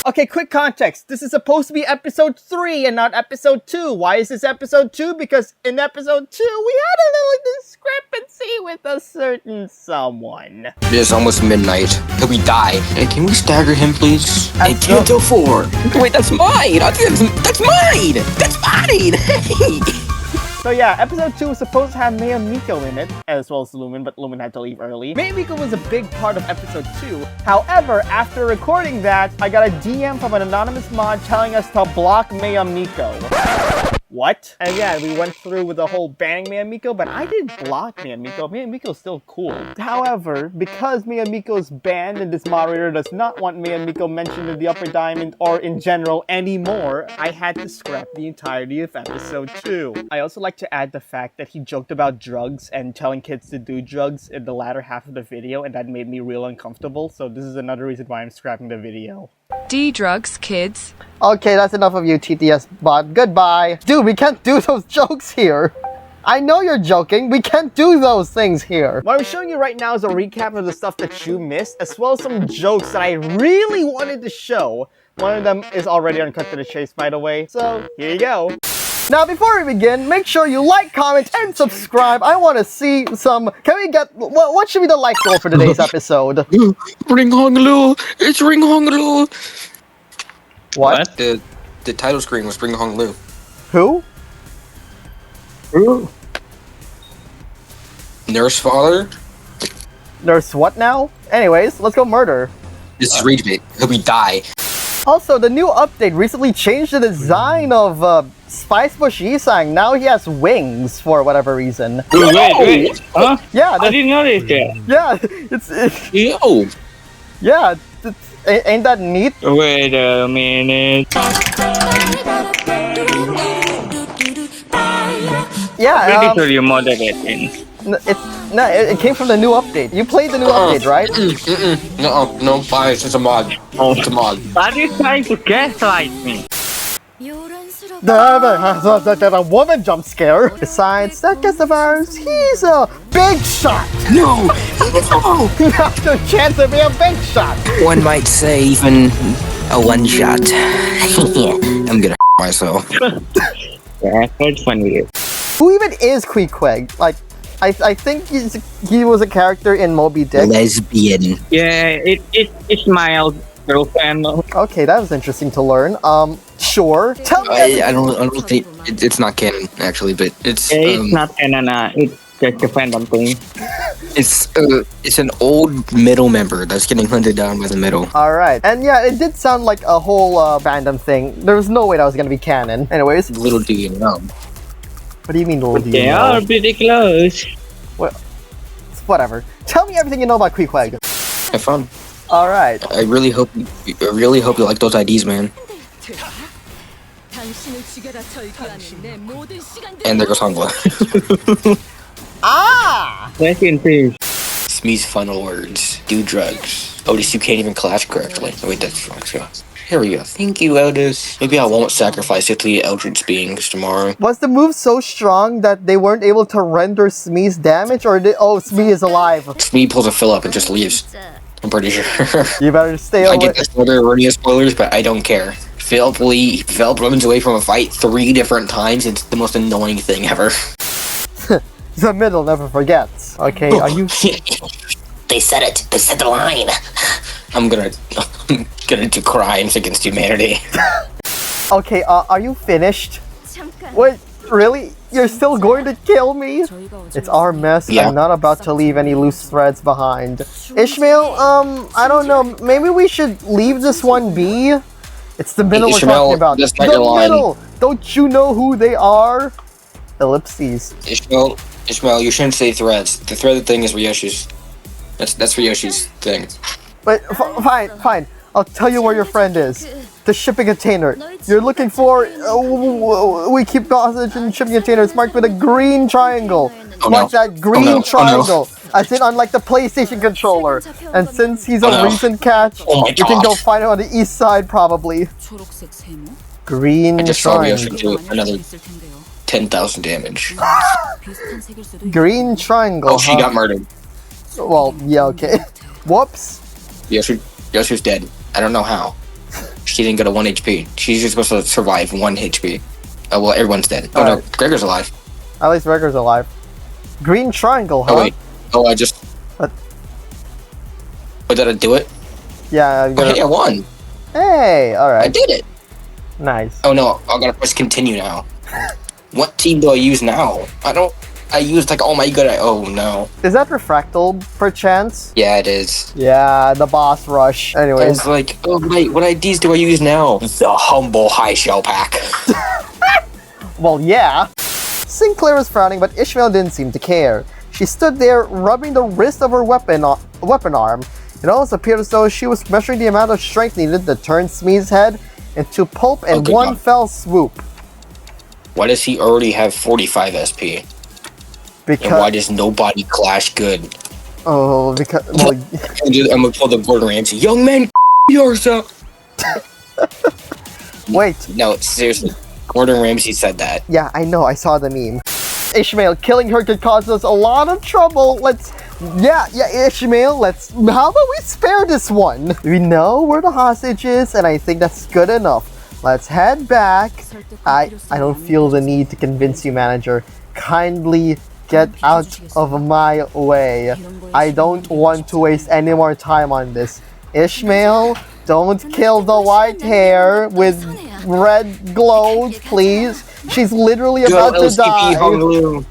Okay, quick context. This is supposed to be episode 3 and not episode 2. Why is this episode 2? Because in episode 2, we had a little discrepancy with a certain someone. It is almost midnight. He'll be die. Hey, can we stagger him, please? And Canto 4. Wait, that's mine! I think that's mine! That's mine! Hey! So yeah, episode 2 was supposed to have Maya Miko in it, as well as Lumen, but Lumen had to leave early. Maya Miko was a big part of episode 2. However, after recording that, I got a DM from an anonymous mod telling us to block Maya Miko. What? And yeah, we went through with the whole banning Maya Miko, but I didn't block Maya Miko. Maya Miko's still cool. However, because Maya Miko's banned and this moderator does not want Maya Miko mentioned in the Upper Diamond or in general anymore, I had to scrap the entirety of episode 2. I also like to add the fact that he joked about drugs and telling kids to do drugs in the latter half of the video, and that made me real uncomfortable, so this is another reason why I'm scrapping the video. D-drugs, kids. Okay, that's enough of you, TTS bot. Goodbye. Dude, we can't do those jokes here. I know you're joking. We can't do those things here. What I'm showing you right now is a recap of the stuff that you missed, as well as some jokes that I really wanted to show. One of them is already uncut to the chase, by the way. So, here you go. Now, before we begin, make sure you like, comment, and subscribe. I want to see some... Can we get... What should be the like goal for today's episode? Ring Hong Lu! It's Ring Hong Lu! What? The title screen was Ring Hong Lu. Who? Who? Nurse father? Nurse what now? Anyways, let's go murder. This is Rage Bait. He'll be die. Also, the new update recently changed the design of Spicebush Yisang. Now he has wings for whatever reason. Wait. Huh? Yeah, I didn't notice that. yeah, it's Yo! yeah. Ain't that neat? Wait a minute. Yeah, Pretty sure you modded it in. it came from the new update. You played the new update, right? No, fine, it's just a mod. Oh, it's a mod. Are you trying to gaslight me? The woman jump scare. Besides, that gets the virus. He's a big shot. No! Not a chance to be a big shot. One might say even a one shot. I'm gonna myself. Yeah, that's funny. Who even is Queequeg? Like, I think he was a character in Moby Dick. Lesbian. Yeah, it's my girlfriend. Okay, that was interesting to learn. Sure. Tell me. I don't think it's not canon actually, but it's. It's not canon. It's just a fandom thing. It's an old middle member that's getting hunted down by the middle. All right, and yeah, it did sound like a whole fandom thing. There was no way that was gonna be canon. Anyways. Little do you know. What do you mean, little do you They know? are pretty close. Well, whatever. Tell me everything you know about Queequeg. Have fun. All right. I really hope you like those IDs, man. And there goes Hongla. Ah! Rest in peace. Smee's final words. Do drugs. Otis, you can't even clash correctly. Oh, wait, that's wrong. So, here we go. Thank you, Otis. Maybe I won't sacrifice it to the Eldritch beings tomorrow. Was the move so strong that they weren't able to render Smee's damage, or Smee is alive? Smee pulls a fill up and just leaves. I'm pretty sure. You better stay I away. get the spoiler erroneous spoilers, but I don't care. Philip runs away from a fight 3 different times. It's the most annoying thing ever. The middle never forgets. Okay, are you... They said it. They said the line. I'm gonna do crimes against humanity. Okay, are you finished? Wait, really? You're still going to kill me? It's our mess. Yeah. I'm not about to leave any loose threads behind. Ishmael, I don't know. Maybe we should leave this one be? It's the middle we're talking about. That's not your line. Middle! Don't you know who they are? Ellipses. Ishmael, you shouldn't say threads. The threaded thing is Ryoshi's. That's Ryoshi's thing. But fine. I'll tell you where your friend is. The shipping container. You're looking for... we keep hostage in shipping containers marked with a green triangle. Oh, Mark no. that green Oh, no. triangle. As in unlike the PlayStation controller. And since he's a recent catch, Oh, you can go find him on the east side probably. Green I just saw triangle. Ryoshi do another 10,000 damage. Green triangle. Oh, she got murdered. Well, yeah, okay. Whoops. Yoshi's dead. I don't know how. She's she didn't go to 1 HP. She's just supposed to survive 1 HP. Oh, well, everyone's dead. Oh, no, Alright. Gregor's alive. At least Gregor's alive. Green triangle, huh? Oh, wait. Oh, I just... What? Oh, did I do it? Yeah, I'm Oh, gonna... hey, I won. Hey, I alright. did it. Nice. Oh, no, I gotta press continue now. What team do I use now? I used, like, all my good... Oh, no. Is that Refractal, perchance? Yeah, it is. Yeah, the boss rush. I Anyways. was like, oh, wait, what IDs do I use now? The humble high shell pack. Well, yeah. Sinclair was frowning, but Ishmael didn't seem to care. She stood there, rubbing the wrist of her weapon arm. It almost appeared as though she was measuring the amount of strength needed to turn Smee's head into pulp in good one God. fell swoop. Why does he already have 45 SP? And why does nobody clash good? Oh, because... Well, I'm gonna pull the Gordon Ramsay. Young man, yourself. wait. No, seriously. Gordon Ramsay said that. Yeah, I know. I saw the meme. Ishmael, killing her could cause us a lot of trouble. Yeah, Ishmael, how about we spare this one? We know where the hostage is, and I think that's good enough. Let's head back. I don't feel the need to convince you, manager. Kindly get out of my way. I don't want to waste any more time on this. Ishmael, don't kill the white hair with red glows, please. She's literally about to die. You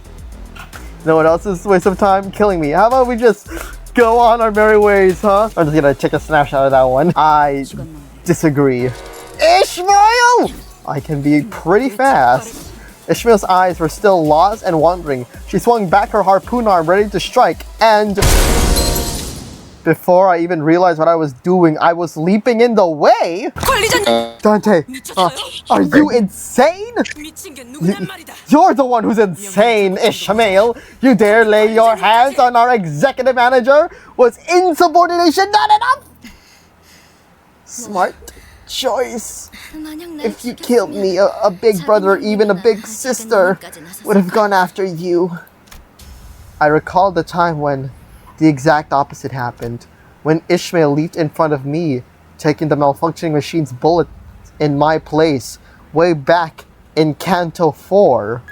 know what else is a waste of time? Killing me. How about we just go on our merry ways, huh? I'm just gonna take a snapshot of that one. I disagree. Ishmael! I can be pretty fast. Ishmael's eyes were still lost and wandering. She swung back her harpoon arm ready to strike, and before I even realized what I was doing, I was leaping in the way. Dante, are you insane? You're the one who's insane, Ishmael. You dare lay your hands on our executive manager? Was insubordination not enough? Smart choice. If you killed me, a big brother or even a big sister would have gone after you. I recalled the time when the exact opposite happened, when Ishmael leaped in front of me, taking the malfunctioning machine's bullet in my place, way back in Canto 4.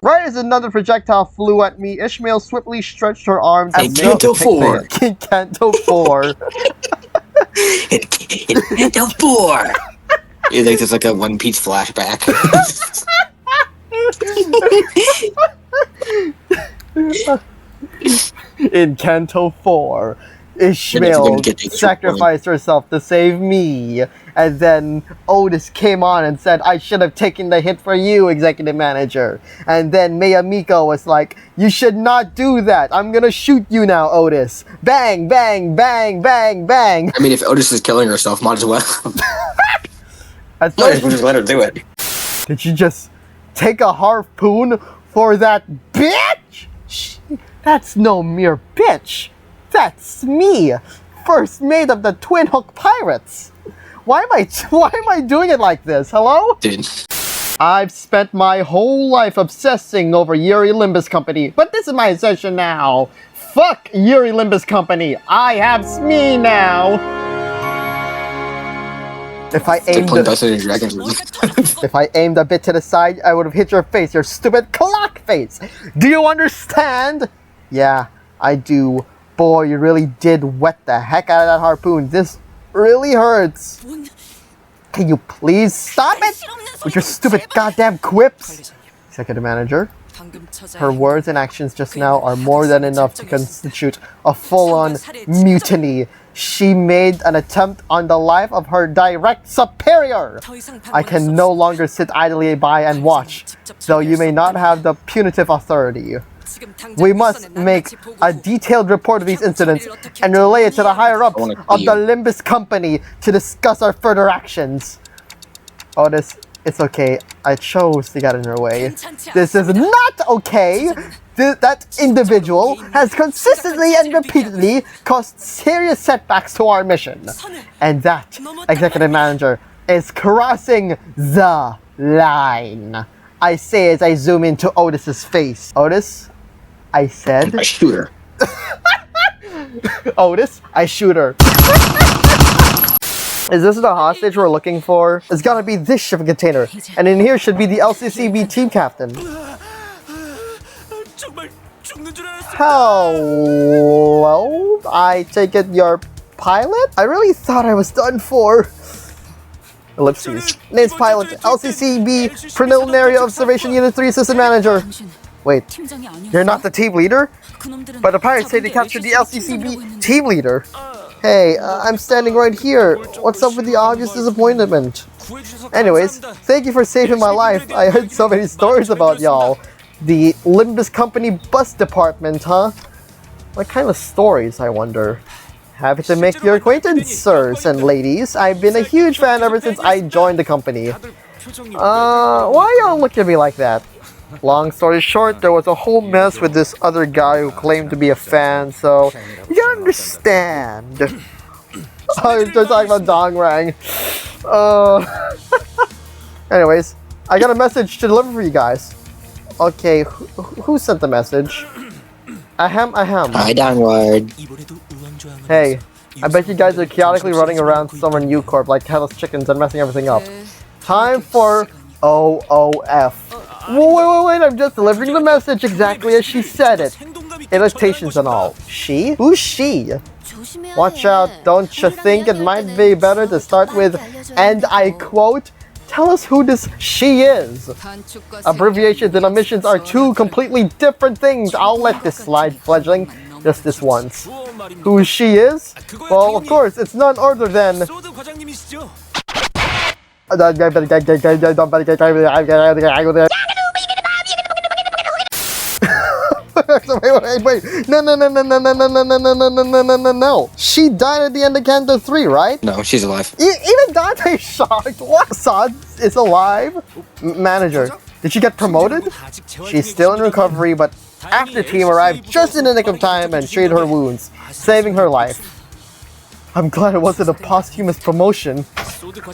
Right as another projectile flew at me, Ishmael swiftly stretched her arms In Canto 4. In Canto 4. In Canto 4. You think there's like a One Piece flashback? In Canto 4, Ishmael sacrificed herself to save me, and then Otis came on and said, I should have taken the hit for you, executive manager. And then Miyamiko was like, you should not do that. I'm gonna shoot you now, Otis. Bang, bang, bang, bang, bang. I mean, if Otis is killing herself, might as well. At Might as first, well just let her do it. did you just take a harpoon for that bitch? That's no mere bitch. That's me, first mate of the Twin Hook Pirates. Why am I doing it like this? Hello? Dude. I've spent my whole life obsessing over Yuri Limbus Company, but this is my obsession now. Fuck Yuri Limbus Company. I have Smee now. If I aimed if I aimed a bit to the side, I would have hit your face, your stupid clock face. Do you understand? Yeah, I do. Boy, you really did wet the heck out of that harpoon. This really hurts. Can you please stop it with your stupid goddamn quips? Executive manager. Her words and actions just now are more than enough to constitute a full-on mutiny. She made an attempt on the life of her direct superior. I can no longer sit idly by and watch, though you may not have the punitive authority. We must make a detailed report of these incidents and relay it to the higher-ups of the Limbus Company to discuss our further actions. Otis, it's okay. I chose to get in her way. This is not okay. That individual has consistently and repeatedly caused serious setbacks to our mission. And that, executive manager, is crossing the line. I say as I zoom into Otis's face. Otis, I said... I shoot her. Otis, I shoot her. Is this the hostage we're looking for? It's gotta be this shipping container. And in here should be the LCCB team captain. Hello? I take it you're pilot? I really thought I was done for. Ellipses. Name's Pilot, LCCB Preliminary Observation Unit 3 Assistant Manager. Wait, you're not the team leader? But the pirates say they captured the LCCB team leader. Hey, I'm standing right here. What's up with the obvious disappointment? Anyways, thank you for saving my life. I heard so many stories about y'all. The Limbus Company bus department, huh? What kind of stories, I wonder? Happy to make your acquaintance, sirs and ladies. I've been a huge fan ever since I joined the company. Why y'all look at me like that? Long story short, there was a whole mess with this other guy who claimed to be a fan, so you gotta understand. Oh, you're talking about Dong Rang. Anyways, I got a message to deliver for you guys. Okay, who sent the message? Ahem. Hi, downward. Hey, I bet you guys are chaotically running around somewhere in U-Corp like headless chickens and messing everything up. Time for OOF. Wait, I'm just delivering the message exactly as she said it. Annotations and all. She? Who's she? Watch out, don't you think it might be better to start with, and I quote, tell us who this she is. Abbreviations and omissions are two completely different things. I'll let this slide, fledgling. Just this once. Who she is? Well, of course, it's none other than... Wait. No. She died at the end of Canto 3, right? No, she's alive. Even Dante's shocked. What? Sod is alive? Manager, did she get promoted? She's still in recovery, but after team arrived just in the nick of time and treated her wounds, saving her life. I'm glad it wasn't a posthumous promotion.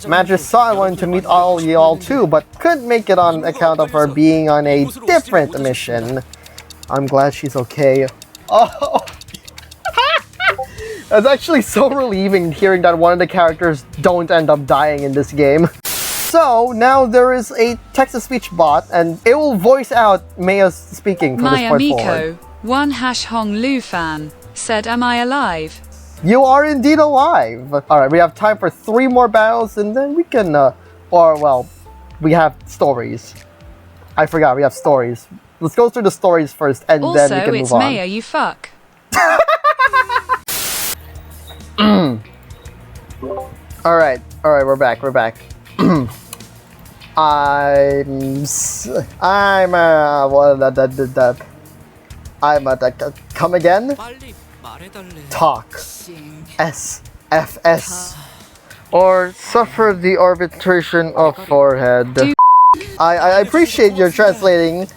Manager saw I wanted to meet all y'all too, but couldn't make it on account of her being on a different mission. I'm glad she's okay. Oh, it's actually so relieving hearing that one of the characters don't end up dying in this game. So now there is a text-to-speech bot, and it will voice out Maya's speaking from this Maya point Miko, forward. one Hong Lu fan, said, "Am I alive?" You are indeed alive. All right, we have time for 3 more battles, and then we can, we have stories. I forgot, we have stories. Let's go through the stories first, and Also, then we can it's move on. Maya, you fuck. Alright, we're back. Come again? Talk. SFS. Or suffer the arbitration of forehead. I appreciate your translating,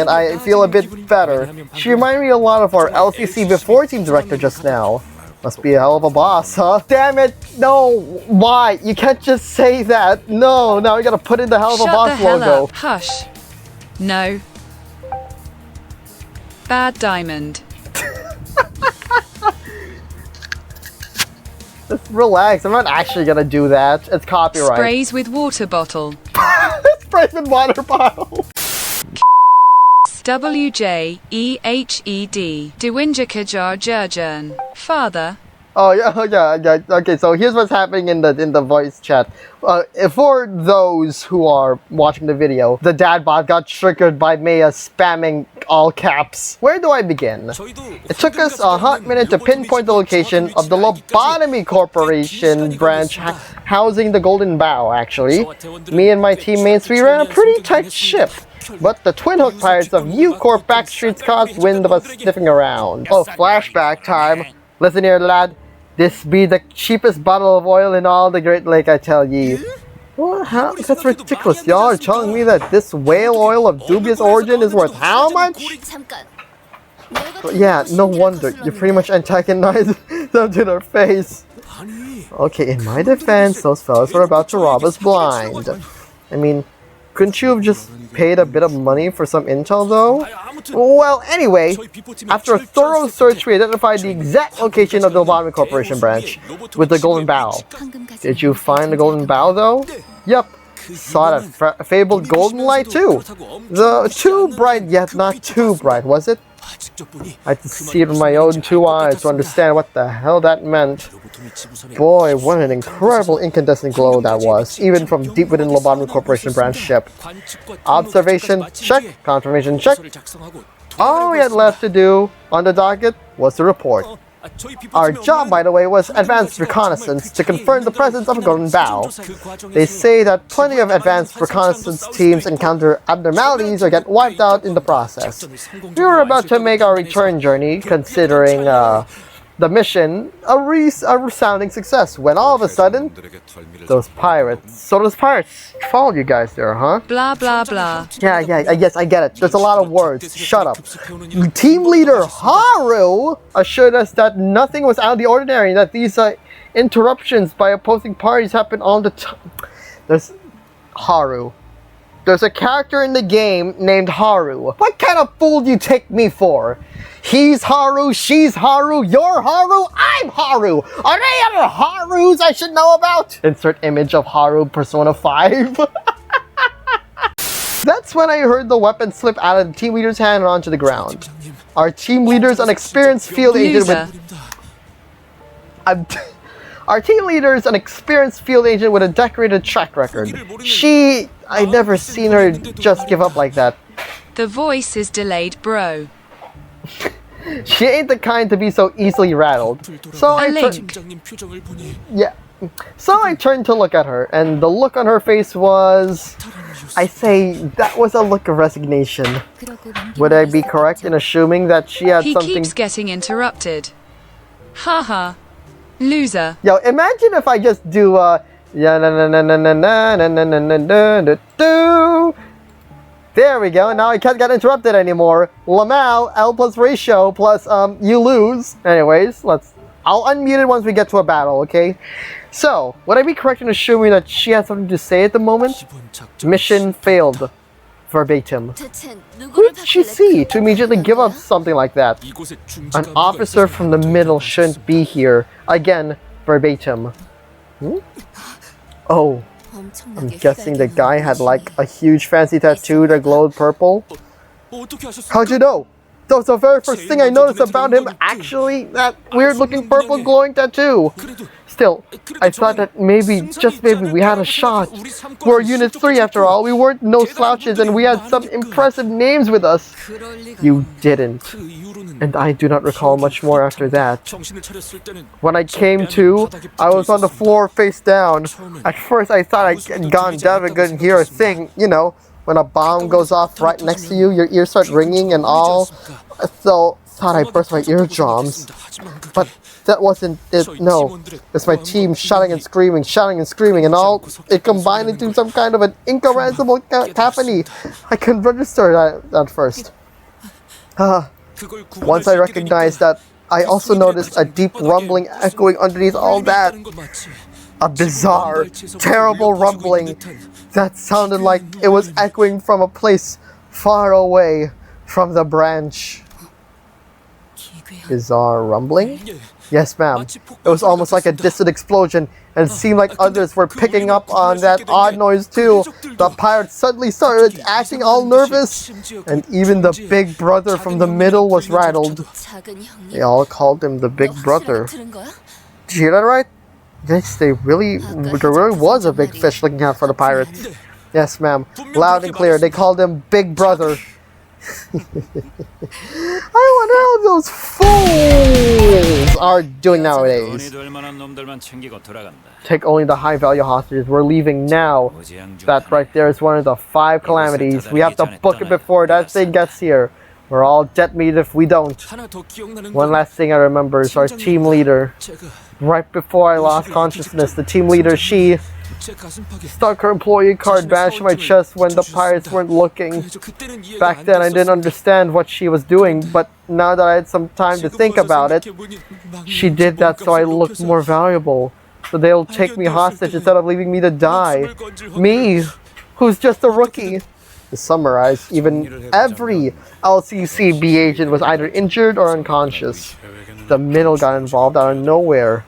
and I feel a bit better. She reminded me a lot of our LCC before team director just now. Must be a hell of a boss, huh? Damn it! No! Why? You can't just say that! No! Now we gotta put in the hell of a boss Shut the hell logo. up. Hush. No. Bad diamond. Just relax, I'm not actually gonna do that. It's copyright. Sprays with water bottle. Sprays with water bottle. WJEHED. Dewinjakajar Jurjern. Father. Oh yeah. Okay, so here's what's happening in the voice chat. For those who are watching the video, the dad bot got triggered by Maya spamming all caps. Where do I begin? It took us a hot minute to pinpoint the location of the Lobotomy Corporation branch housing the Golden Bow, actually. Me and my teammates, we ran a pretty tight ship. But the Twin Hook Pirates of U-Corp backstreets caught wind of us sniffing around. Oh, flashback time. Listen here, lad. This be the cheapest bottle of oil in all the Great Lake, I tell ye. Well, how? That's ridiculous. Y'all are telling me that this whale oil of dubious origin is worth how much? Yeah, no wonder. You pretty much antagonized them to their face. Okay, in my defense, those fellas were about to rob us blind. I mean, Couldn't you have just paid a bit of money for some intel though? Well, anyway, after a thorough search, we identified the exact location of the Lobotomy Corporation branch with the golden bow. Did you find the golden bow though? Yep. Saw that fabled golden light too. The too bright yet not too bright, was it? I had to see it with my own two eyes to understand what the hell that meant. Boy, what an incredible incandescent glow that was, even from deep within Lobotomy Corporation branch ship. Observation check, confirmation check. All we had left to do on the docket was to report. Our job, by the way, was advanced reconnaissance to confirm the presence of a golden bow. They say that plenty of advanced reconnaissance teams encounter abnormalities or get wiped out in the process. We were about to make our return journey, considering the mission a resounding success, when all of a sudden, those pirates followed you guys there, huh? Blah blah blah. Yeah, yes, I get it. There's a lot of words. Shut up. Team leader Haru assured us that nothing was out of the ordinary, that these interruptions by opposing parties happen all the time. There's Haru. There's a character in the game named Haru. What kind of fool do you take me for? He's Haru, she's Haru, you're Haru, I'm Haru! Are there other Harus I should know about? Insert image of Haru Persona 5. That's when I heard the weapon slip out of the team leader's hand and onto the ground. Our team leader's an experienced field agent with... Our team leader is an experienced field agent with a decorated track record. I've never seen her just give up like that. The voice is delayed, bro. She ain't the kind to be so easily rattled. So I turned to look at her, and the look on her face was... that was a look of resignation. Would I be correct in assuming that she had something... He keeps getting interrupted. Haha. Loser. Yo, imagine if I just do There we go, now I can't get interrupted anymore. Lamau, L plus ratio plus you lose. Anyways, I'll unmute it once we get to a battle, okay? So, would I be correct in assuming that she had something to say at the moment? Mission failed. Verbatim. Who did she see to immediately give up something like that? An officer from the middle shouldn't be here. Again, verbatim. Oh, I'm guessing the guy had like a huge fancy tattoo that glowed purple. How'd you know? That was the very first thing I noticed about him, actually, that weird looking purple glowing tattoo. Still, I thought that maybe, just maybe, we had a shot. We're Unit 3 after all, we weren't no slouches and we had some impressive names with us. You didn't. And I do not recall much more after that. When I came to, I was on the floor face down. At first I thought I'd gone deaf and couldn't hear a thing, you know. When a bomb goes off right next to you, your ears start ringing and all. So, thought I burst my eardrums. But that wasn't it, no. It's my team shouting and screaming, and all. It combined into some kind of an incomprehensible cacophony. I couldn't register that at first. Once I recognized that, I also noticed a deep rumbling echoing underneath all that. A bizarre, terrible rumbling that sounded like it was echoing from a place far away from the branch. Bizarre rumbling? Yes, ma'am. It was almost like a distant explosion, and it seemed like others were picking up on that odd noise too. The pirates suddenly started acting all nervous, and even the big brother from the middle was rattled. They all called him the big brother. Did you hear that right? Yes, there really was a big fish looking out for the pirates. Yes, ma'am. Loud and clear. They called him Big Brother. I wonder how those fools are doing nowadays. Take only the high-value hostages. We're leaving now. That right there is one of the 5 calamities. We have to book it before that thing gets here. We're all dead meat if we don't. One last thing I remember is our team leader. Right before I lost consciousness, the team leader, she stuck her employee card badge to my chest when the pirates weren't looking. Back then I didn't understand what she was doing, but now that I had some time to think about it, she did that so I looked more valuable. So they'll take me hostage instead of leaving me to die. Me, who's just a rookie. To summarize, even every LCCB agent was either injured or unconscious. The middle got involved out of nowhere.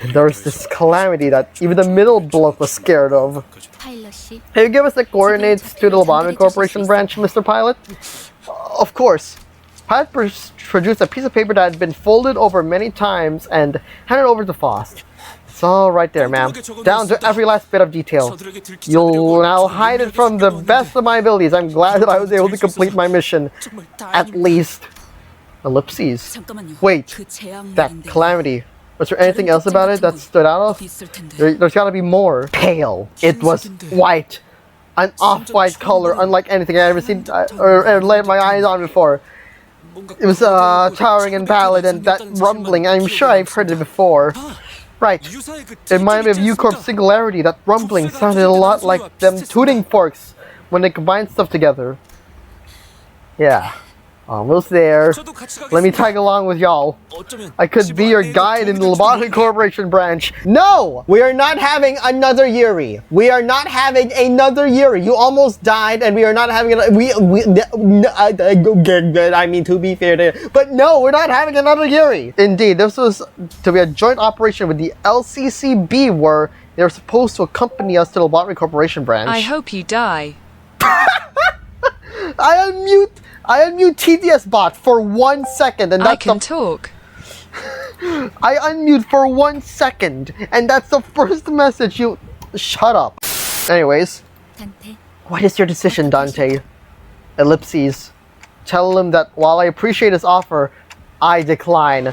And there was this calamity that even the middle bloke was scared of. Can you give us the coordinates to the Lobotomy Corporation branch, Mr. Pilot? Of course. Pilot produced a piece of paper that had been folded over many times and handed over to Faust. It's all right there, ma'am. Down to every last bit of detail. You'll now hide it from the best of my abilities. I'm glad that I was able to complete my mission. At least. Ellipses. Wait, that calamity. Was there anything else about it that stood out? There's gotta be more. Pale. It was white. An off-white color, unlike anything I've ever seen or laid my eyes on before. It was towering and pallid, and that rumbling, I'm sure I've heard it before. Right. It reminded me of U-Corp's Singularity. That rumbling sounded a lot like them tuning forks when they combine stuff together. Yeah. Almost there. Let me tag along with y'all. I could be your guide in the Lobotomy Corporation branch. No! We are not having another Yuri. We are not having another Yuri. You almost died, and we are not having another... I mean, to be fair to... But no, we're not having another Yuri. Indeed, this was to be a joint operation with the LCCB, where they were supposed to accompany us to the Lobotomy Corporation branch. I hope you die. I unmute TTS bot for 1 second, and that's I can talk. I unmute for 1 second, and that's the first message you... Shut up. Anyways, what is your decision, Dante? Ellipses. Tell him that while I appreciate his offer, I decline.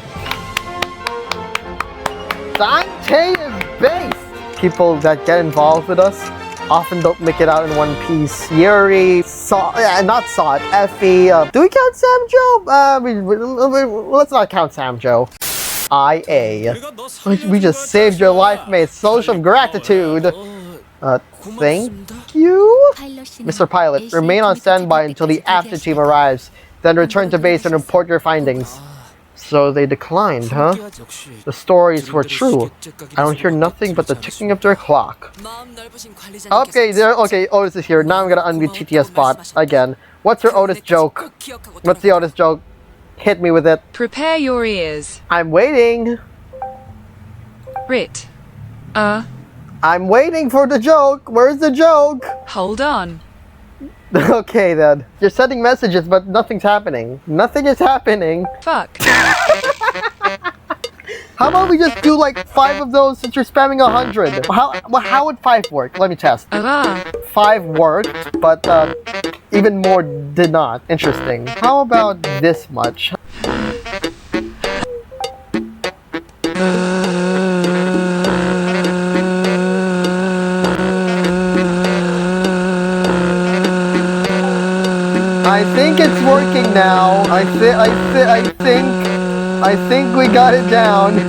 Dante is based! People that get involved with us often don't make it out in one piece. Yuri, not Sod, Effie, do we count Sam Joe? Let's not count Sam Joe. IA. We just saved your life, mate. So show of gratitude. Thank you? Mr. Pilot, remain on standby until the after team arrives. Then return to base and report your findings. So they declined, huh? The stories were true. I don't hear nothing but the ticking of their clock. Okay, Otis is here. Now I'm gonna unmute TTS bot again. What's your Otis joke? What's the Otis joke? Hit me with it. Prepare your ears. I'm waiting. Rit. I'm waiting for the joke. Where's the joke? Hold on. Okay then. You're sending messages, but nothing's happening. Nothing is happening. Fuck. How about we just do like 5 of those since you're spamming 100? How would 5 work? Let me test. 5 worked, but even more did not. Interesting. How about this much? I think it's working now. I think we got it down.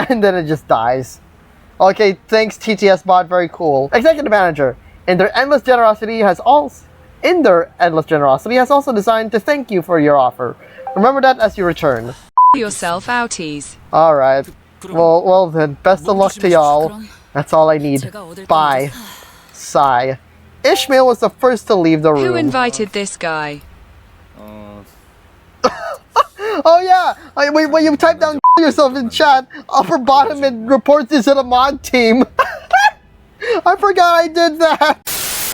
And then it just dies. Okay, thanks TTS bot, very cool. Executive manager, in their endless generosity has also designed to thank you for your offer. Remember that as you return. Yourself outies. Alright. Well then, best of luck to y'all. That's all I need. Bye. Sigh. Ishmael was the first to leave the room. Who invited this guy? Oh yeah! When you type down yourself in chat, upper bottom it reports this to the mod team. I forgot I did that!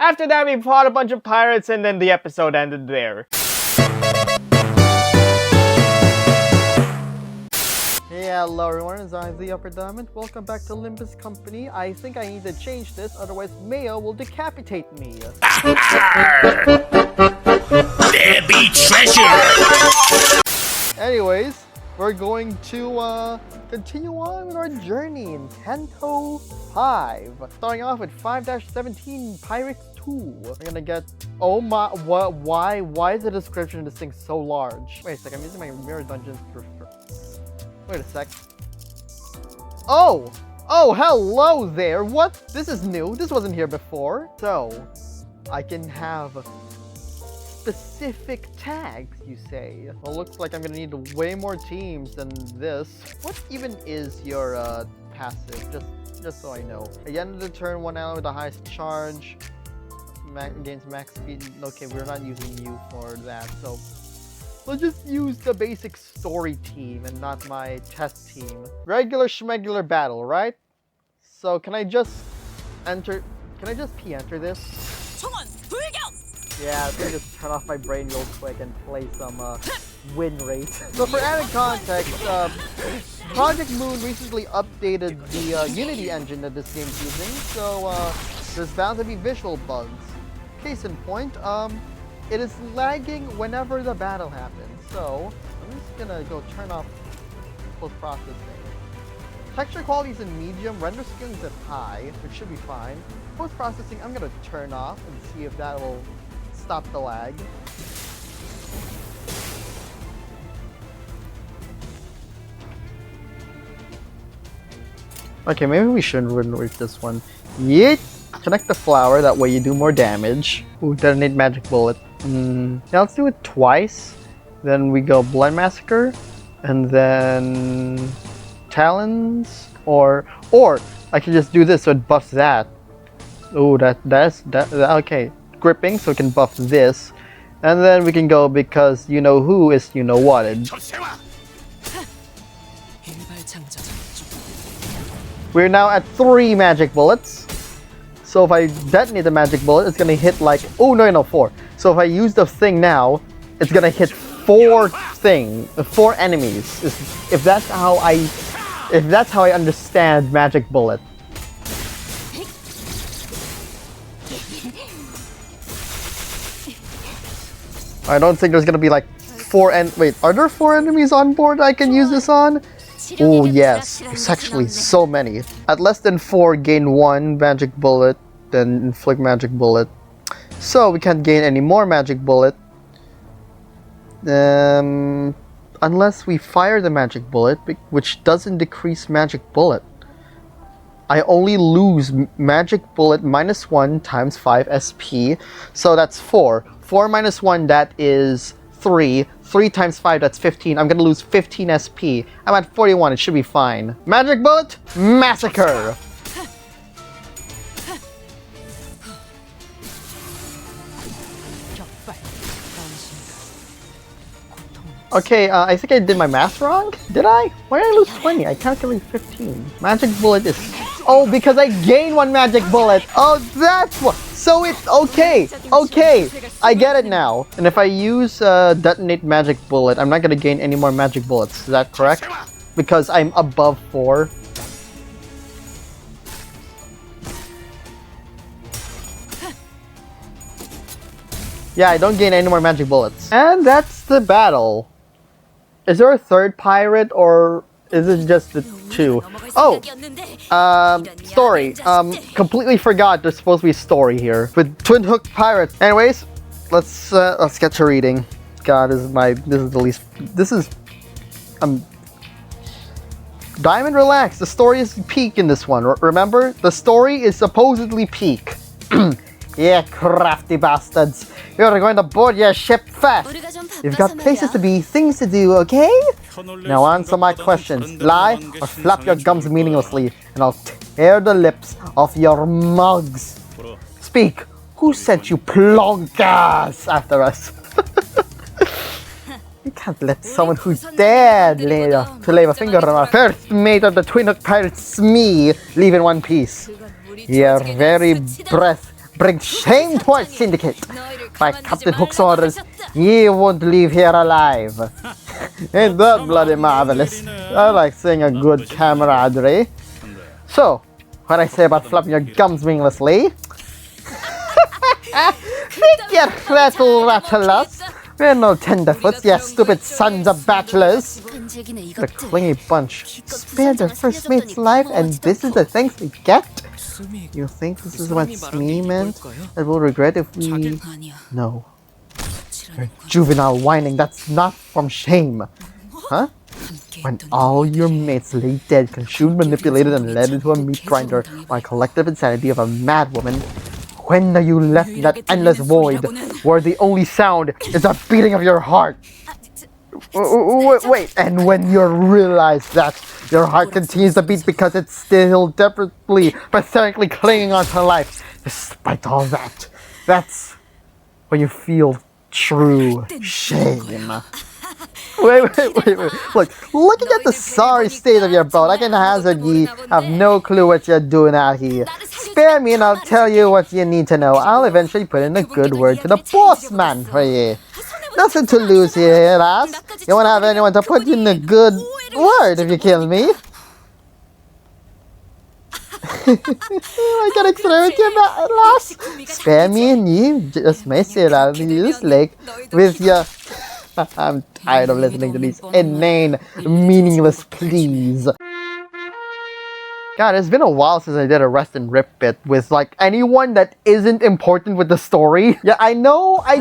After that we fought a bunch of pirates and then the episode ended there. Hey, hello everyone, it's I, the Upper Diamond. Welcome back to Limbus Company. I think I need to change this, otherwise Mayo will decapitate me. There be treasure! Anyways, we're going to continue on with our journey in Canto 5. Starting off with 5-17 Pirates 2. We're gonna get... Oh my... What? Why is the description of this thing so large? Wait a sec, I'm using my mirror dungeons for... Wait a sec. Oh! Oh, hello there! What? This is new. This wasn't here before. So, I can have specific tags, you say? Well, looks like I'm gonna need way more teams than this. What even is your, passive, just so I know. At the end of the turn, one ally with the highest charge gains max speed. Okay, we're not using you for that, so let's just use the basic story team and not my test team. Regular schmegular battle, right? So can I just p-enter this? Yeah, let me just turn off my brain real quick and play some win rate. So for added context, Project Moon recently updated the Unity engine that this game's using, so there's bound to be visual bugs. Case in point, it is lagging whenever the battle happens. So I'm just gonna go turn off post-processing. Texture quality is in medium, render scaling is at high, which should be fine. Post-processing I'm gonna turn off and see if that will stop the lag. Okay, maybe we shouldn't rework this one. Yeet! Connect the flower, that way you do more damage. Ooh, detonate magic bullet. Yeah, let's do it twice. Then we go Blood Massacre, and then Talons, or I can just do this so it buffs that. Ooh, that's okay. Gripping, so it can buff this. And then we can go because you know who is you know whatted. We're now at 3 magic bullets. So if I detonate the magic bullet, it's gonna hit like, oh no, 4. So if I use the thing now, it's gonna hit 4 enemies. If that's how I understand magic bullet. I don't think there's gonna be like 4 wait, are there 4 enemies on board I can use this on? Oh yes, there's actually so many. At less than 4, gain 1 magic bullet, then inflict magic bullet. So we can't gain any more magic bullet. Unless we fire the magic bullet, which doesn't decrease magic bullet. I only lose magic bullet -1 times 5 SP. So that's 4. 4 minus 1, that is 3. 3 times 5, that's 15. I'm gonna lose 15 SP. I'm at 41, it should be fine. Magic bullet, massacre! Okay, I think I did my math wrong. Did I? Why did I lose 20? I calculated 15. Magic bullet is... Oh, because I gained 1 magic bullet. Oh, that's what... So it's okay. Okay, I get it now. And if I use detonate magic bullet, I'm not gonna gain any more magic bullets. Is that correct? Because I'm above 4. Yeah, I don't gain any more magic bullets. And that's the battle. Is there a third pirate, or is it just the 2? Oh! Story. Completely forgot there's supposed to be a story here. With twin hook pirates. Anyways, let's get to reading. God, this is the least... This is... Diamond, relax. The story is peak in this one. Remember? The story is supposedly peak. Yeah, crafty bastards. You're going to board your ship fast. You've got places to be, things to do, okay? Now answer my questions. Lie or flap your gums meaninglessly, and I'll tear the lips off your mugs. Speak. Who sent you plonkas after us? You can't let someone who's dead lay a finger on our first mate of the Twin Hook Pirates, me, leave in one piece. Your very breath brings shame to our syndicate. By Captain Hook's orders, ye won't leave here alive. Ain't that bloody marvelous? I like seeing a good camaraderie. So, what I say about flapping your gums meaninglessly? Think your rattle rattlers. We're no tenderfoots, you stupid sons of bachelors. The clingy bunch spared their first mate's life, and this is the thanks we get? You think this is what Smee meant? That we'll regret if we... No. Your juvenile whining, that's not from shame. Huh? When all your mates lay dead, consumed, manipulated, and led into a meat grinder by collective insanity of a madwoman, when are you left in that endless void where the only sound is the beating of your heart? Wait, and when you realize that your heart continues to beat because it's still desperately, pathetically clinging on to life, despite all that, that's when you feel true shame. Wait. Look, looking at the sorry state of your boat, I can hazard ye have no clue what you're doing out here. Spare me and I'll tell you what you need to know. I'll eventually put in a good word to the boss man for you. Nothing to lose here, lass. You won't have anyone to put in a good word if you kill me. I can explain to you, lass. Spare me and you just may sail out of this lake with your... I'm tired of listening to these inane, meaningless pleas. God, it's been a while since I did a rest and rip bit with like anyone that isn't important with the story. Yeah, I know I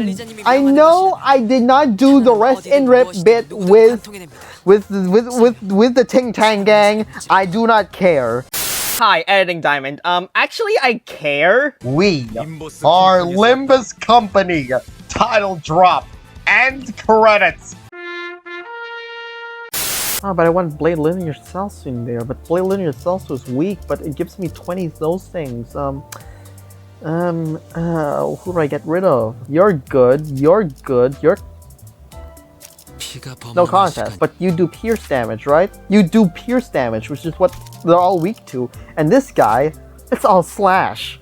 did not do the rest and rip bit with the Ting Tang gang. I do not care. Hi, Editing Diamond. Actually, I care. We are Limbus Company. Title drop. End credits. Oh, but I want Blade Linear Celso in there. But Blade Linear Celso is weak, but it gives me 20 of those things. Who do I get rid of? You're good. You're no contest, but you do pierce damage, right? You do pierce damage, which is what they're all weak to. And this guy, it's all slash.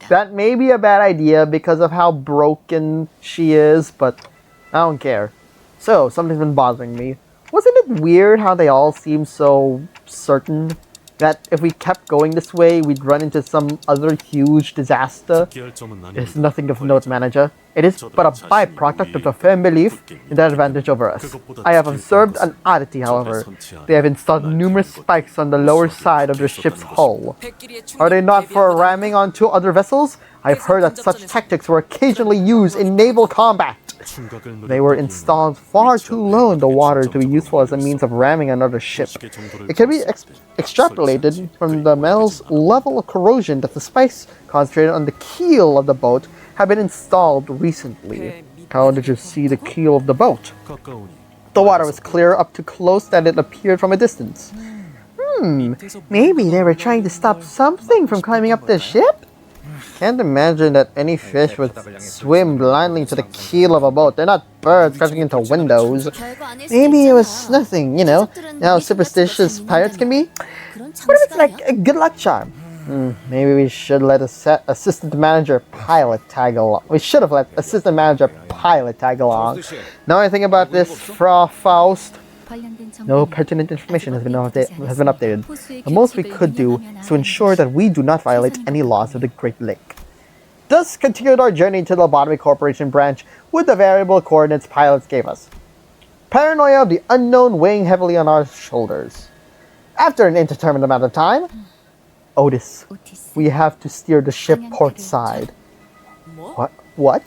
That may be a bad idea because of how broken she is, but I don't care. So, something's been bothering me. Wasn't it weird how they all seem so certain that if we kept going this way, we'd run into some other huge disaster? It's nothing of note, manager. It is but a byproduct of the firm belief in their advantage over us. I have observed an oddity, however. They have installed numerous spikes on the lower side of their ship's hull. Are they not for ramming onto other vessels? I've heard that such tactics were occasionally used in naval combat. They were installed far too low in the water to be useful as a means of ramming another ship. It can be extrapolated from the metal's level of corrosion that the spikes concentrated on the keel of the boat have been installed recently. How did you see the keel of the boat? The water was clear up to close that it appeared from a distance. Maybe they were trying to stop something from climbing up the ship? Can't imagine that any fish would swim blindly to the keel of a boat. They're not birds crashing into windows. Maybe it was nothing, you know how superstitious pirates can be? What if it's like a good luck charm? Maybe we should let assistant manager pilot tag along. We should have let assistant manager pilot tag along. Now I think about this, Faust. No pertinent information has been updated. The most we could do is to ensure that we do not violate any laws of the Great Lake. Thus continued our journey to the Lobotomy Corporation branch with the variable coordinates pilots gave us. Paranoia of the unknown weighing heavily on our shoulders. After an indeterminate amount of time, Otis, we have to steer the ship port side. What?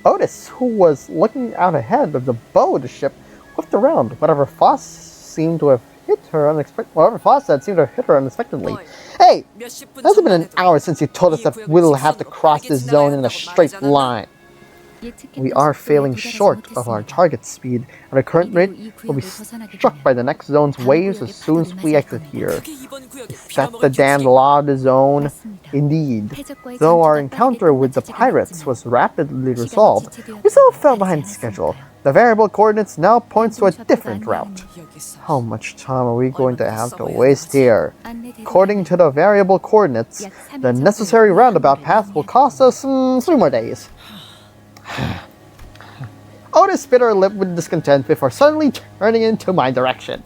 Otis, who was looking out ahead of the bow of the ship, whipped around. Whatever Foss said seemed to have hit her unexpectedly. Hey! It hasn't been an hour since you told us that we'll have to cross this zone in a straight line. We are failing short of our target speed. At our current rate, we'll be struck by the next zone's waves as soon as we exit here. Is that the damned law of the zone? Indeed. Though our encounter with the pirates was rapidly resolved, we still fell behind schedule. The variable coordinates now points to a different route. How much time are we going to have to waste here? According to the variable coordinates, the necessary roundabout path will cost us 3 more days. Otis bit her lip with discontent before suddenly turning into my direction.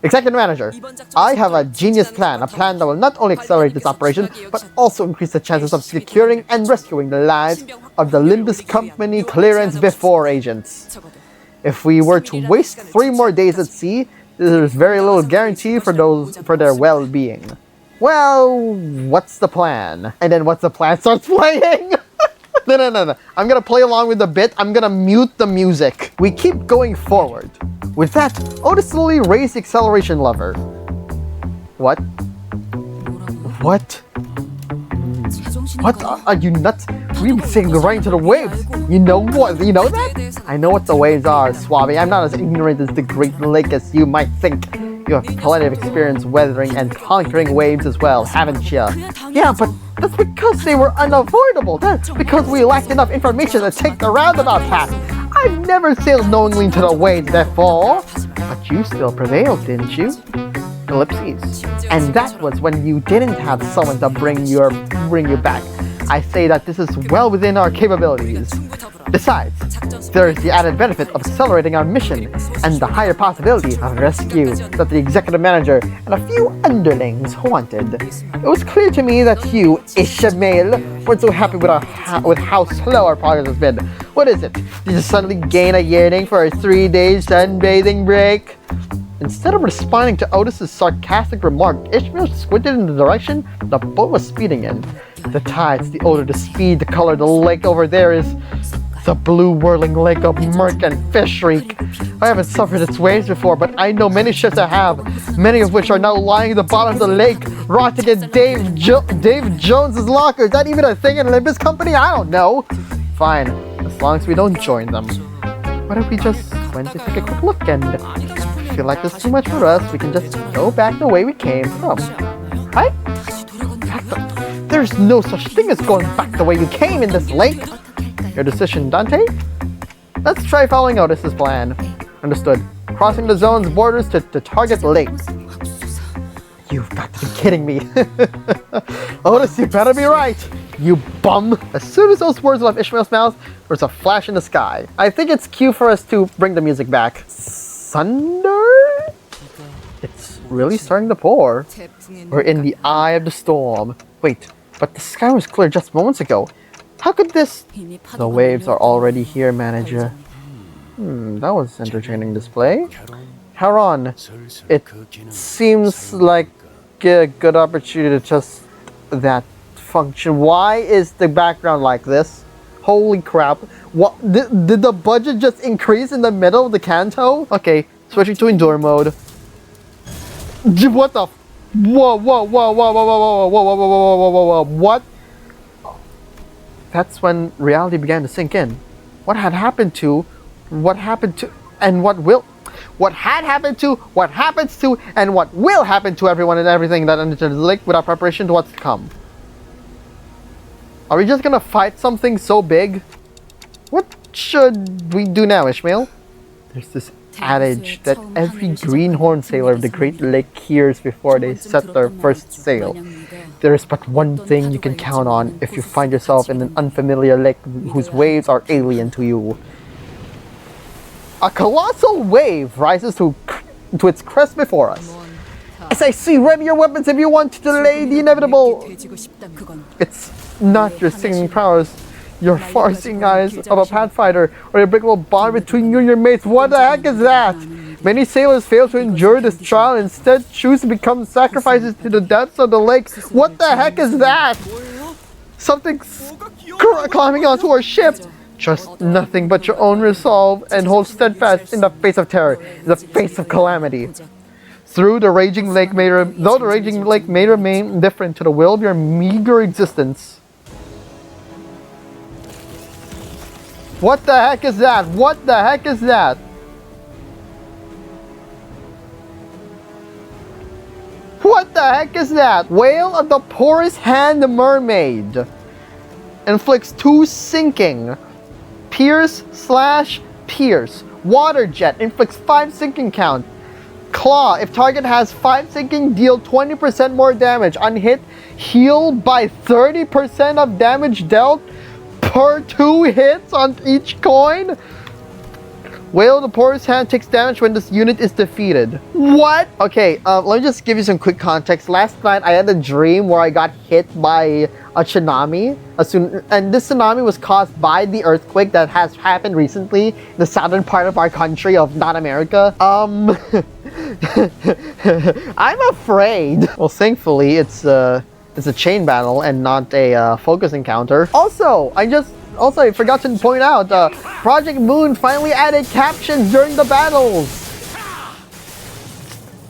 Executive Manager, I have a genius plan, a plan that will not only accelerate this operation, but also increase the chances of securing and rescuing the lives of the Limbus Company clearance before agents. If we were to waste 3 more days at sea, there is very little guarantee for their well-being. Well, what's the plan? And then what's the plan starts playing? No. I'm gonna play along with the bit. I'm gonna mute the music. We keep going forward. With that, Otis slowly raised the acceleration lever. What? What? Are you nuts? We've been sailing right into the waves. You know what? You know that? I know what the waves are, Suave. I'm not as ignorant as the Great Lake as you might think. You have plenty of experience weathering and conquering waves as well, haven't you? Yeah, but that's because they were unavoidable. That's because we lacked enough information to take the roundabout path. I've never sailed knowingly into the waves before. But you still prevailed, didn't you? Ellipses. And that was when you didn't have someone to bring you back. I say that this is well within our capabilities. Besides, there is the added benefit of accelerating our mission and the higher possibility of rescue that the executive manager and a few underlings wanted. It was clear to me that you, Ishmael, weren't so happy with how slow our progress has been. What is it? Did you suddenly gain a yearning for a 3-day sunbathing break? Instead of responding to Otis's sarcastic remark, Ishmael squinted in the direction the boat was speeding in. The tides, the odor, the speed, the color, the lake over there is the blue whirling lake of murk and fish reek. I haven't suffered its waves before, but I know many ships that have, many of which are now lying at the bottom of the lake, rotting in Dave Jones's locker. Is that even a thing in Limbus Company? I don't know. Fine, as long as we don't join them. What if we just went to take a quick look, and if we feel like there's too much for us, we can just go back the way we came from. Right? There's no such thing as going back the way you came in this lake. Your decision, Dante? Let's try following Otis's plan. Understood. Crossing the zone's borders to target lake. You've got to be kidding me. Otis, you better be right. You bum. As soon as those words left Ishmael's mouth, there was a flash in the sky. I think it's cue for us to bring the music back. Thunder? It's really starting to pour. We're in the eye of the storm. Wait, but the sky was clear just moments ago. How could this... The waves are already here, manager. That was entertaining display. Haron, it seems like a good opportunity to just that function. Why is the background like this? Holy crap. What, did the budget just increase in the middle of the Canto? Okay, switching to endure mode. What the... Whoa, whoa, whoa, whoa, whoa, whoa, whoa, whoa, whoa, whoa, whoa, whoa, whoa, what? That's when reality began to sink in. What had happened to, what happened to, and what will... What had happened to, what happens to, and what will happen to everyone and everything that entered the lake without preparation to what's to come. Are we just gonna fight something so big? What should we do now, Ishmael? There's this adage that every greenhorn sailor of the Great Lake hears before they set their first sail. There is but one thing you can count on if you find yourself in an unfamiliar lake whose waves are alien to you. A colossal wave rises to its crest before us. As I say, ready your weapons if you want to delay the inevitable. It's not your singing prowess, your far-seeing eyes of a pathfinder, or a breakable bond between you and your mates. What the heck is that? Many sailors fail to endure this trial and instead choose to become sacrifices to the depths of the lake. What the heck is that? Something's climbing onto our ship. Trust nothing but your own resolve and hold steadfast in the face of terror, in the face of calamity. Though the raging lake may remain indifferent to the will of your meager existence. What the heck is that? What the heck is that? What the heck is that? Whale of the poorest hand mermaid. Inflicts 2 sinking. Pierce/pierce. Water jet inflicts 5 sinking count. Claw, if target has 5 sinking, deal 20% more damage. Unhit, heal by 30% of damage dealt per 2 hits on each coin. Whale of the poorest hand takes damage when this unit is defeated. What? Okay, let me just give you some quick context. Last night I had a dream where I got hit by a tsunami. And this tsunami was caused by the earthquake that has happened recently in the southern part of our country of not America. I'm afraid. Well, thankfully it's a chain battle and not a focus encounter. Also, I forgot to point out, Project Moon finally added captions during the battles.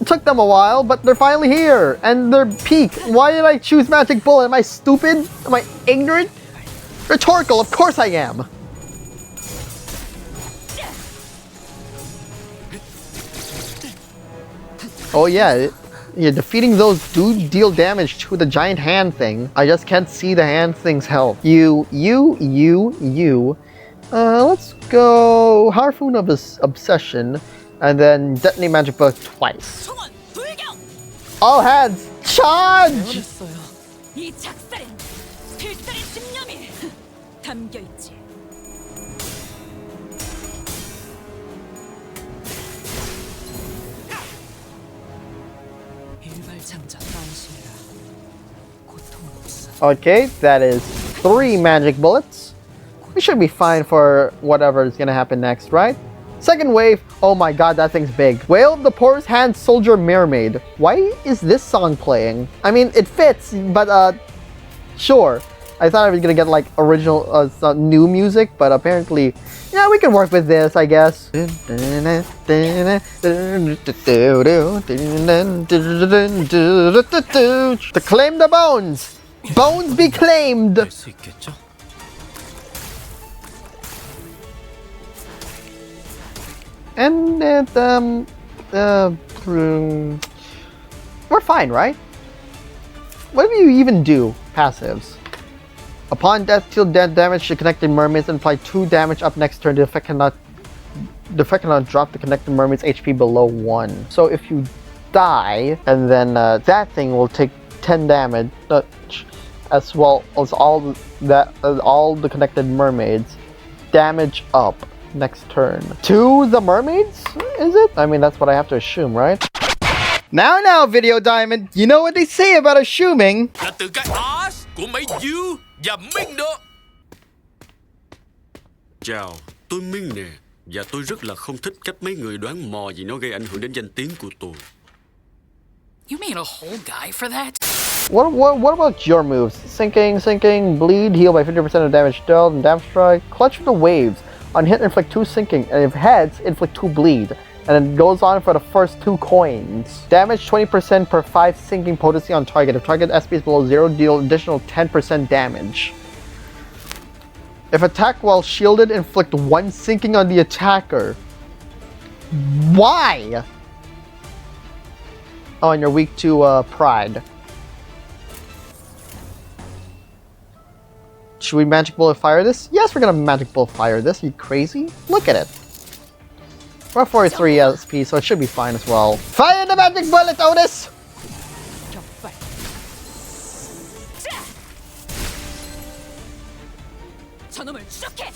took them a while, but they're finally here, and they're peak. Why did I choose Magic Bullet? Am I stupid? Am I ignorant? Rhetorical, of course I am. Oh yeah, defeating those do deal damage to the giant hand thing. I just can't see the hand thing's health. Let's go Harpoon of Obsession, and then Detonate Magic Bullet twice. All hands, charge! 이 작살엔 필살의 집념이 담겨 있지. 일발장자 안심해라. 고통은 없어. Okay, that is 3 magic bullets. We should be fine for whatever is gonna happen next, right? Second wave, oh my god, that thing's big. Whale of the Porous Hand Soldier Mermaid. Why is this song playing? I mean, it fits, but sure. I thought I was gonna get like original, new music, but apparently, yeah, we can work with this, I guess. To claim the bones! Bones be claimed! And we're fine, right? What do you even do? Passives. Upon death, deal dead damage to connected mermaids and apply 2 damage up next turn. The effect cannot drop the connected mermaid's HP below 1. So if you die, and then that thing will take 10 damage, as well as all the connected mermaids. Damage up next turn. To the mermaids, is it? I mean, that's what I have to assume, right? Now, Video Diamond, you know what they say about assuming. Là từ cái ass của mấy you và Minh đó. Chào, tôi Minh nè. Và tôi rất là không thích cách mấy người đoán mò vì nó gây ảnh hưởng đến danh tiếng của tôi. You mean a whole guy for that? What about your moves? Sinking, bleed, heal by 50% of damage dealt, and damage strike. Clutch with the waves. On hit, inflict 2 sinking, and if heads, inflict 2 bleed. And it goes on for the first 2 coins. Damage 20% per 5 sinking potency on target. If target SP is below 0, deal additional 10% damage. If attack while shielded, inflict 1 sinking on the attacker. Why? Oh, and you're weak to pride. Should we Magic Bullet Fire this? Yes, we're gonna Magic Bullet Fire this. Are you crazy? Look at it. We're at 43 SP, so it should be fine as well. Fire the Magic Bullet, Otis! 저놈을 쫓게.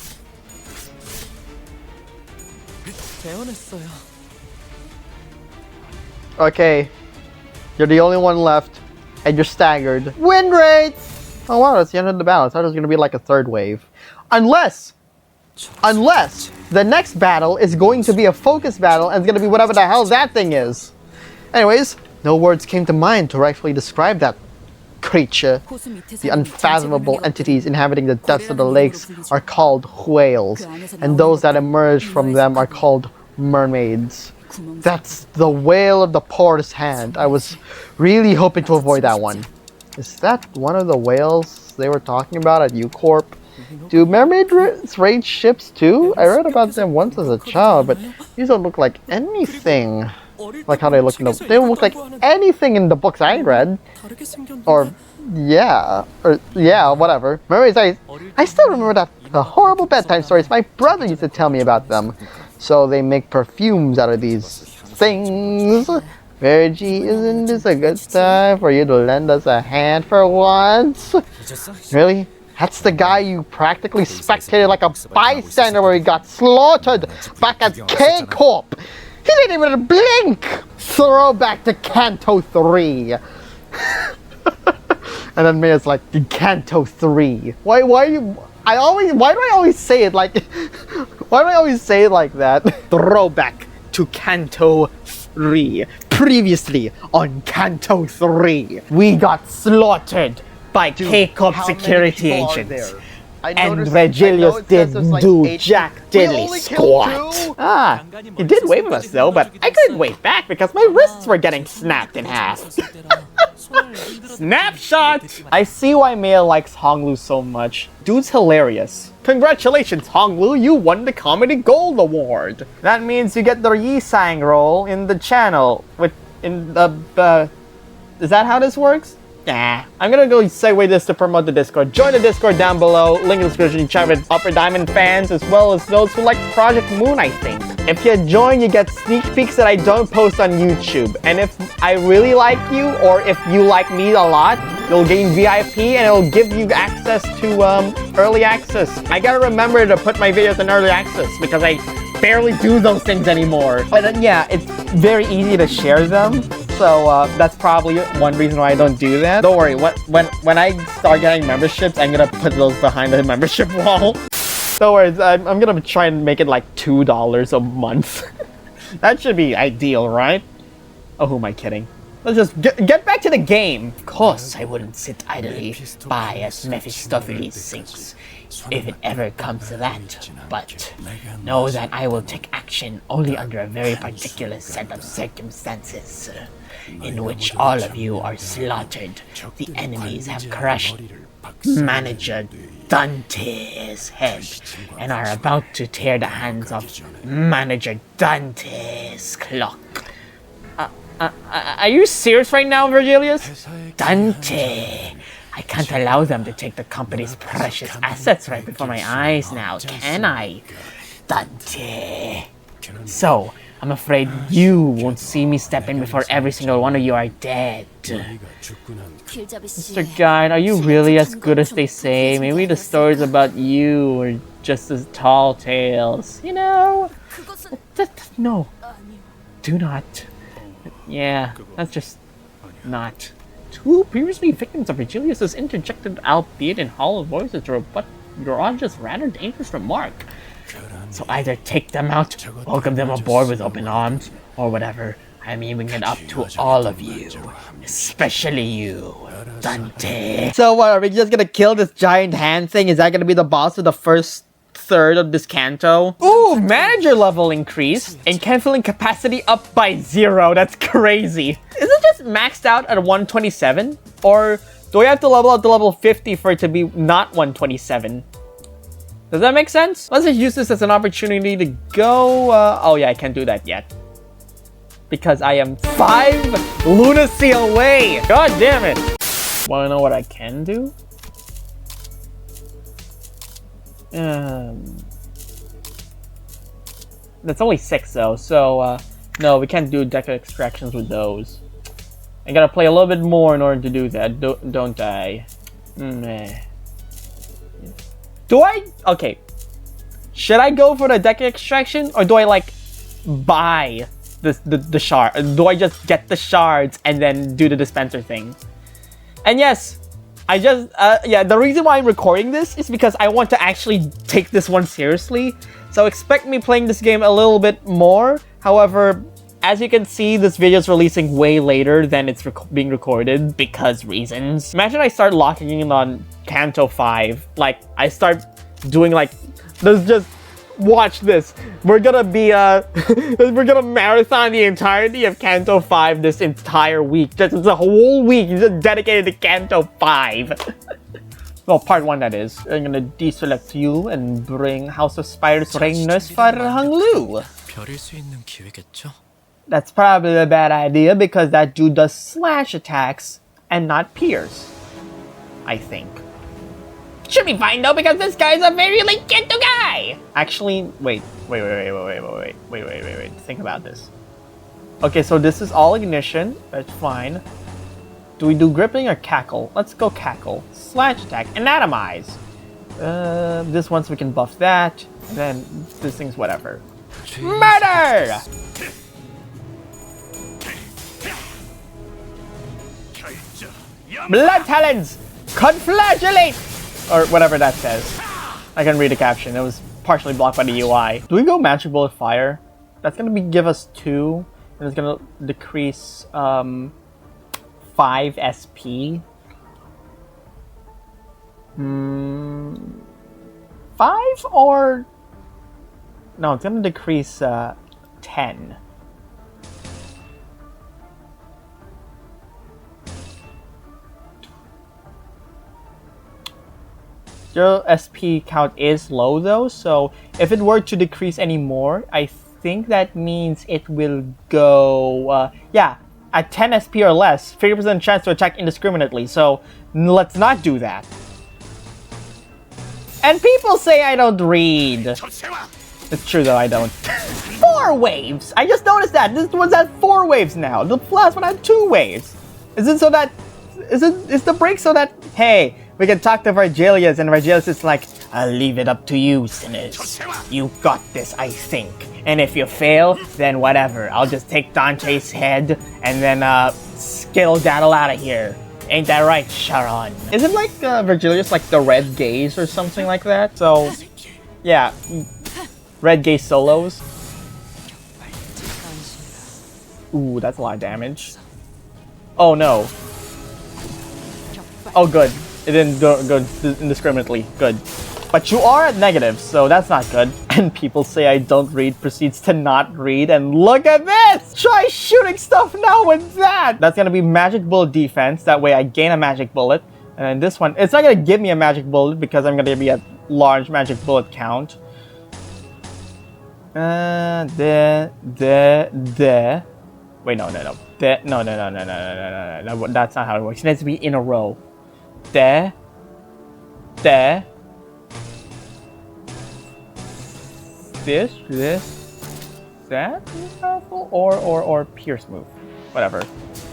Okay. You're the only one left, and you're staggered. Win rate! Oh wow, that's the end of the battle. I thought it was gonna be like a third wave. Unless the next battle is going to be a focus battle and it's gonna be whatever the hell that thing is. Anyways, no words came to mind to rightfully describe that creature. The unfathomable entities inhabiting the depths of the lakes are called whales, and those that emerge from them are called mermaids. That's the whale of the Porous Hand. I was really hoping to avoid that one. Is that one of the whales they were talking about at U-Corp? Do mermaids raid ships too? I read about them once as a child, but these don't look like anything like how they look in the... They don't look like anything in the books I read. Or, whatever. Mermaids, I still remember the horrible bedtime stories my brother used to tell me about them. So they make perfumes out of these things. Reggie, isn't this a good time for you to lend us a hand for once? Really? That's the guy you practically spectated like a bystander where he got slaughtered back at K-Corp. He didn't even blink! Throwback to Canto 3. And then Mia's like, Canto 3. Why do I always say it like that? Throwback to Canto 3. Previously on Canto 3, we got slaughtered by K-Corp security agents. And noticed- I know Regilius it says there's, didn't like, do 8 jack We diddly only killed squat. 2? Ah, he did wave at us though, but I couldn't wave back because my wrists were getting snapped in half. Snapshot! I see why Maya likes Honglu so much. Dude's hilarious. Congratulations, Honglu, you won the Comedy Gold Award. That means you get the Yisang role in the channel is that how this works? Nah. I'm gonna go segue this to promote the Discord. Join the Discord down below. Link in the description. Chat with Upper Diamond fans as well as those who like Project Moon, I think. If you join, you get sneak peeks that I don't post on YouTube. And if I really like you, or if you like me a lot, you'll gain VIP and it'll give you access to early access. I gotta remember to put my videos in early access because I barely do those things anymore. But yeah, it's very easy to share them. So that's probably one reason why I don't do that. Don't worry, when I start getting memberships, I'm gonna put those behind the membership wall. Don't worry, I'm gonna try and make it like $2 a month. That should be ideal, right? Oh, who am I kidding? Let's just get back to the game. Of course, I wouldn't sit idly by as Mephistopheles sinks, if it ever comes to that. But know that I will take action only under a very particular set of circumstances, in which all of you are slaughtered. The enemies have crushed Manager Dante's head and are about to tear the hands off Manager Dante's clock. Are you serious right now, Virgilius? Dante! I can't allow them to take the company's precious assets right before my eyes now, can I? Dante! So, I'm afraid you won't see me step in before every single one of you are dead. Mr. Guide, are you really as good as they say? Maybe the stories about you are just as tall tales. You know? No. Do not. Yeah, that's just not. 2 previously victims of Regilius' interjected, albeit in hollow voices, but Garage's rather dangerous remark. So either take them out, welcome them aboard with open arms, or whatever. I'm leaving it up to all of you, especially you, Dante. So what, are we just gonna kill this giant hand thing? Is that gonna be the boss of the first third of this Canto? Ooh, manager level increased and canceling capacity up by 0. That's crazy. Is it just maxed out at 127? Or do I have to level up to level 50 for it to be not 127? Does that make sense? Let's just use this as an opportunity to go... oh yeah, I can't do that yet. Because I am 5 lunacy away! God damn it! Wanna know what I can do? That's only 6 though, so no, we can't do deck extractions with those. I gotta play a little bit more in order to do that, don't I? Do I? Okay. Should I go for the deck extraction, or do I like buy the shard? Do I just get the shards and then do the dispenser thing? And yes, I just, yeah, the reason why I'm recording this is because I want to actually take this one seriously. So expect me playing this game a little bit more. However, as you can see, this video is releasing way later than it's being recorded because reasons. Imagine I start locking in on Canto 5. Like, I start doing like, there's just, watch this. We're gonna be, we're gonna marathon the entirety of Canto 5 this entire week. Just, it's a whole week just dedicated to Canto 5. Well, part 1 that is. I'm gonna deselect you and bring House of Spiders Reignness for Honglu. That's probably a bad idea because that dude does slash attacks and not pierce. I think. Should be fine though because this guy's a very late Canto guy! Actually, wait. Think about this. Okay, so this is all ignition. That's fine. Do we do gripping or cackle? Let's go cackle. Slash attack. Anatomize. This once we can buff that. And then this thing's whatever. Murder! Blood talons! Conflagellate! Or whatever that says. I can read the caption. It was partially blocked by the UI. Do we go Magic Bullet Fire? That's gonna give us 2. And it's gonna decrease 5 SP. 5 or... No, it's gonna decrease 10. Your SP count is low though, so if it were to decrease any more, I think that means it will go, yeah, at 10 SP or less, 50% chance to attack indiscriminately, so let's not do that. And people say I don't read. It's true though, I don't. 4 waves! I just noticed that! This one's at 4 waves now. The last one had 2 waves. Is it so that... Is the break so that... Hey, we can talk to Virgilius, and Virgilius is like, I'll leave it up to you, sinners. You got this, I think. And if you fail, then whatever. I'll just take Dante's head and then skedaddle out of here. Ain't that right, Sharon? Isn't like Virgilius like the red gaze or something like that? So, yeah. Red gaze solos. Ooh, that's a lot of damage. Oh no. Oh good. It didn't go indiscriminately. Good. But you are at negative, so that's not good. And people say I don't read proceeds to not read, and look at this! Try shooting stuff now with that! That's gonna be magic bullet defense, that way I gain a magic bullet. And then this one, it's not gonna give me a magic bullet because I'm gonna be at large magic bullet count. Wait, no. No, that's not how it works. It needs to be in a row. There. This, that is powerful, or pierce move, whatever.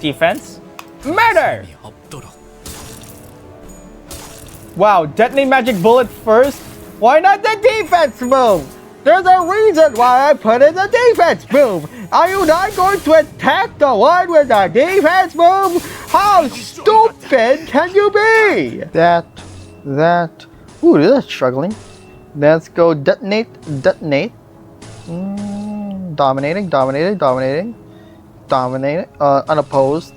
Defense, murder. Wow, detonate magic bullet first. Why not the defense move? There's a reason why I put in the defense move. Are you not going to attack the one with the defense move? How stupid can you be? That. Ooh, that's struggling. Let's go detonate. Dominating. Unopposed.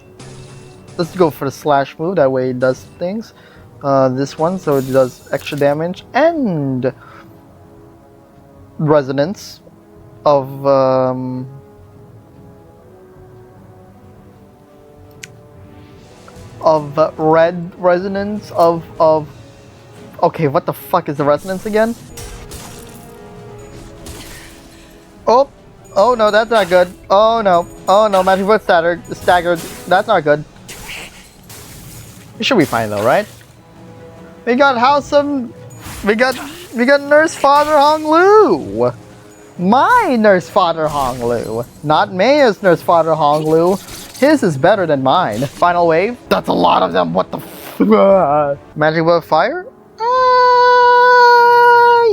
Let's go for the slash move. That way it does things. This one, so it does extra damage and resonance of red resonance of. Okay, what the fuck is the resonance again? Oh no, that's not good. Oh no, magic bullet staggered. That's not good. We should be fine though, right? We got we got Nurse Father Hong Lu. My Nurse Father Hong Lu, not Maya's Nurse Father Hong Lu. His is better than mine. Final wave. That's a lot of them. What the magic bullet fire?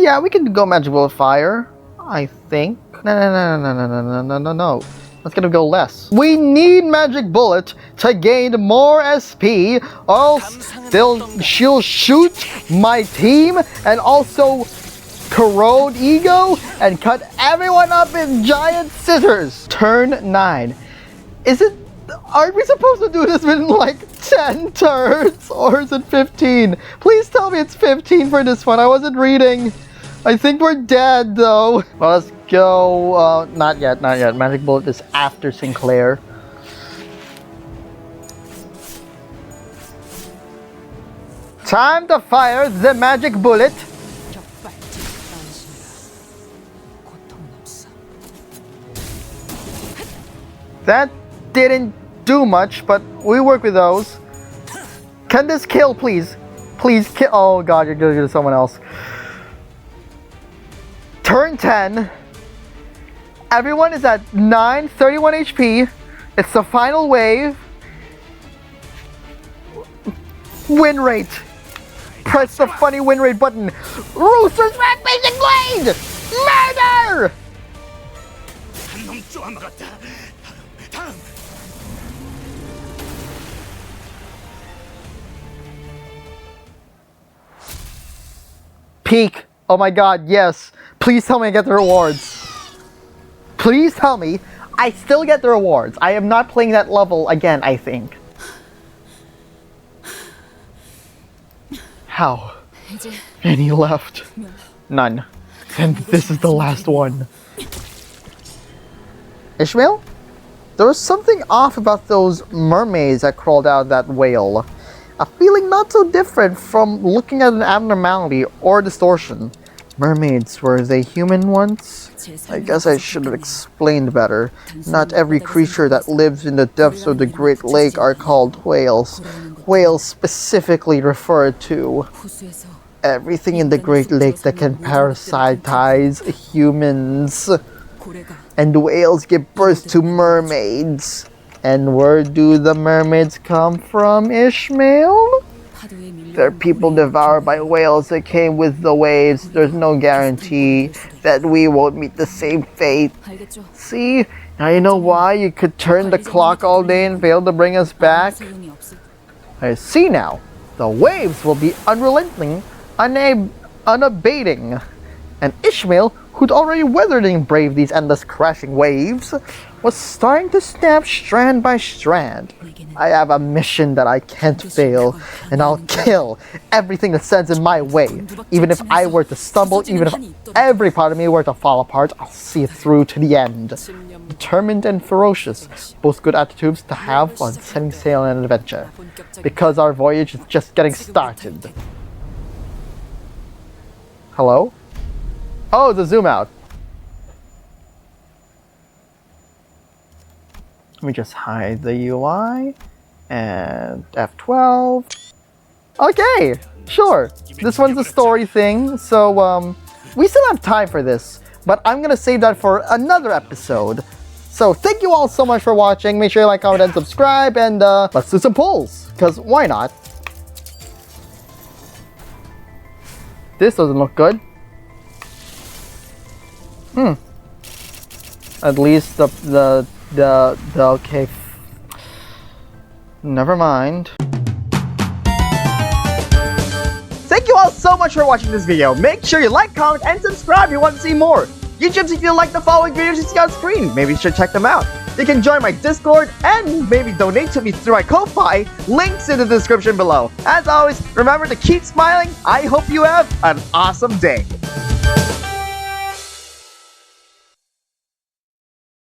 Yeah, we can go magic bullet fire. I think. No. Let's gonna go less. We need magic bullet to gain more SP, or else she'll shoot my team and also corrode ego and cut everyone up in giant scissors. Turn 9. Are we supposed to do this in like 10 turns, or is it 15? Please tell me it's 15 for this one. I wasn't reading. I think we're dead though. Well, let's go. Not yet. Magic bullet is after Sinclair. Time to fire the magic bullet. That didn't do much, but we work with those. Can this kill, please? Please kill. Oh god, you're gonna do someone else. Turn 10. Everyone is at 931 HP. It's the final wave. Win rate. Press the funny win rate button. Rooster's Rampaging Blade! Murder! Peak. Oh my god, yes. Please tell me I get the rewards. Please tell me I still get the rewards. I am not playing that level again, I think. How? And he left. None. And this is the last one. Ishmael? There was something off about those mermaids that crawled out of that whale. A feeling not so different from looking at an abnormality or distortion. Mermaids, were they human once? I guess I should have explained better. Not every creature that lives in the depths of the Great Lake are called whales. Whales specifically refer to everything in the Great Lake that can parasitize humans. And whales give birth to mermaids. And where do the mermaids come from, Ishmael? They're people devoured by whales that came with the waves. There's no guarantee that we won't meet the same fate. See? Now you know why you could turn the clock all day and fail to bring us back? I see now. The waves will be unrelenting, unabating. And Ishmael, who'd already weathered and braved these endless crashing waves, was starting to snap strand by strand. I have a mission that I can't fail, and I'll kill everything that stands in my way. Even if I were to stumble, even if every part of me were to fall apart, I'll see it through to the end. Determined and ferocious, both good attitudes to have on setting sail on an adventure. Because our voyage is just getting started. Hello? Oh, the zoom out. Let me just hide the UI and F12. Okay, sure. This one's a story thing, so we still have time for this, but I'm gonna save that for another episode. So thank you all so much for watching. Make sure you like, comment, and subscribe, and let's do some polls, because why not? This doesn't look good. At least the okay. Never mind. Thank you all so much for watching this video. Make sure you like, comment, and subscribe if you want to see more. YouTubes, if you like the following videos you see on screen, maybe you should check them out. You can join my Discord and maybe donate to me through my Ko-Fi. Links in the description below. As always, remember to keep smiling. I hope you have an awesome day.